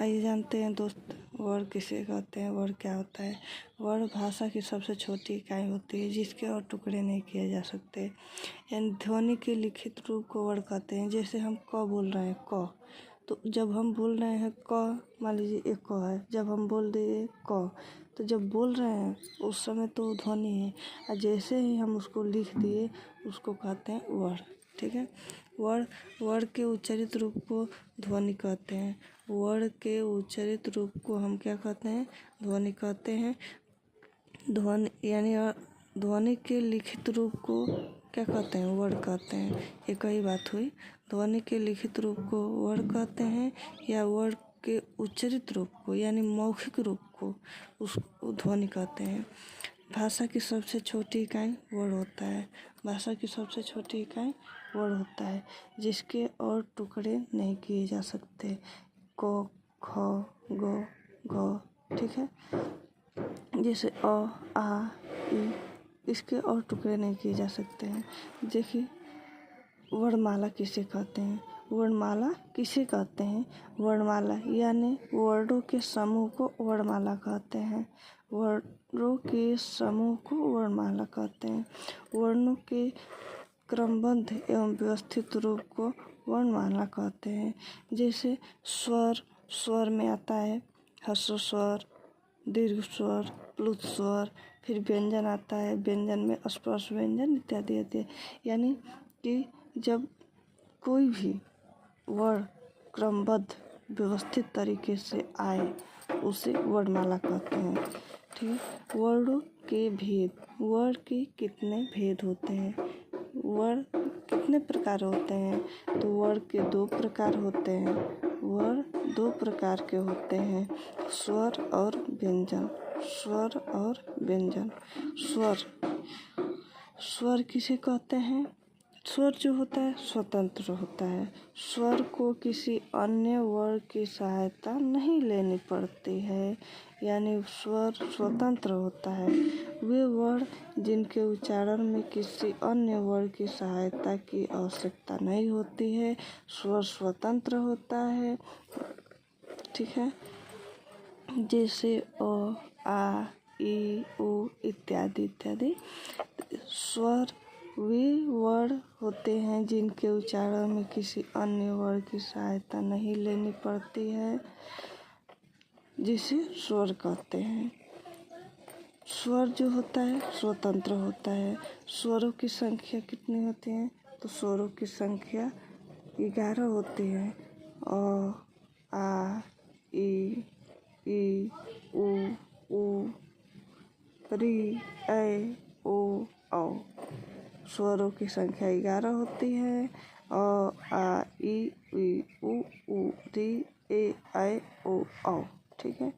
आइए जानते हैं दोस्त, वर्ण किसे कहते हैं, वर्ण क्या होता है। वर्ण भाषा की सबसे छोटी इकाई होती है जिसके और टुकड़े नहीं किए जा सकते। यानी ध्वनि के लिखित रूप को वर्ण कहते हैं। जैसे हम क बोल रहे हैं, क, तो जब हम बोल रहे हैं क, मान लीजिए एक क है, जब हम बोल दिए क, तो जब बोल रहे हैं उस समय तो ध्वनि है, और जैसे ही हम उसको लिख दिए उसको कहते हैं वर्ण। ठीक है। वर्ण के उच्चारित रूप को ध्वनि कहते हैं। वर्ण के उच्चारित रूप को हम क्या कहते हैं, ध्वनि कहते हैं। ध्वनि यानी ध्वनि के लिखित रूप को क्या कहते हैं, वर्ण कहते हैं। एक ही बात हुई। ध्वनि के लिखित रूप को वर्ण कहते हैं, या वर्ण के उच्चारित रूप को यानी मौखिक रूप को उसको ध्वनि कहते हैं। भाषा की सबसे छोटी इकाई वर्ण होता है। भाषा की सबसे छोटी इकाई वर्ण होता है जिसके और टुकड़े नहीं किए जा सकते। क, ख, ग, घ। ठीक है। जैसे अ, आ, ई, इसके और टुकड़े नहीं किए जा सकते हैं। देखिए, वर्णमाला किसे कहते हैं, वर्णमाला किसे कहते हैं। वर्णमाला यानी वर्णों के समूह को वर्णमाला कहते हैं। वर्णों के समूह को वर्णमाला कहते हैं। वर्णों के क्रमबद्ध एवं व्यवस्थित रूप को वर्णमाला कहते हैं। जैसे स्वर में आता है ह्रस्व स्वर, दीर्घ स्वर, प्लुत स्वर, फिर व्यंजन आता है, व्यंजन में स्पर्श व्यंजन इत्यादि आते हैं। यानी कि जब कोई भी वर्ण क्रमबद्ध व्यवस्थित तरीके से आए उसे वर्णमाला कहते हैं। ठीक है। वर्णों के भेद, वर्ण के कितने भेद होते हैं, वर्ण कितने प्रकार होते हैं, तो वर्ण के दो प्रकार होते हैं। वर्ण दो प्रकार के होते हैं, स्वर और व्यंजन। स्वर और व्यंजन। स्वर किसे कहते हैं, स्वर जो होता है स्वतंत्र होता है। स्वर को किसी अन्य वर्ण की सहायता नहीं लेनी पड़ती है, यानी स्वर स्वतंत्र होता है। वे वर्ण जिनके उच्चारण में किसी अन्य वर्ण की सहायता की आवश्यकता नहीं होती है, स्वर स्वतंत्र होता है। ठीक है। जैसे अ, आ, ई, उ इत्यादि इत्यादि। स्वर वे वर्ण होते हैं जिनके उच्चारण में किसी अन्य वर्ण की सहायता नहीं लेनी पड़ती है, जिसे स्वर कहते हैं। स्वर जो होता है स्वतंत्र होता है। स्वरों की संख्या कितनी होती है, तो स्वरों की संख्या 11 होती है। अ, आ, ई, उ, ऊ, री, ऐ, ओ, औ। स्वरों की संख्या 11 होती है। अ, आ, ई, उ, ऊ, री, ए, ऐ, ओ, औ। ठीक है।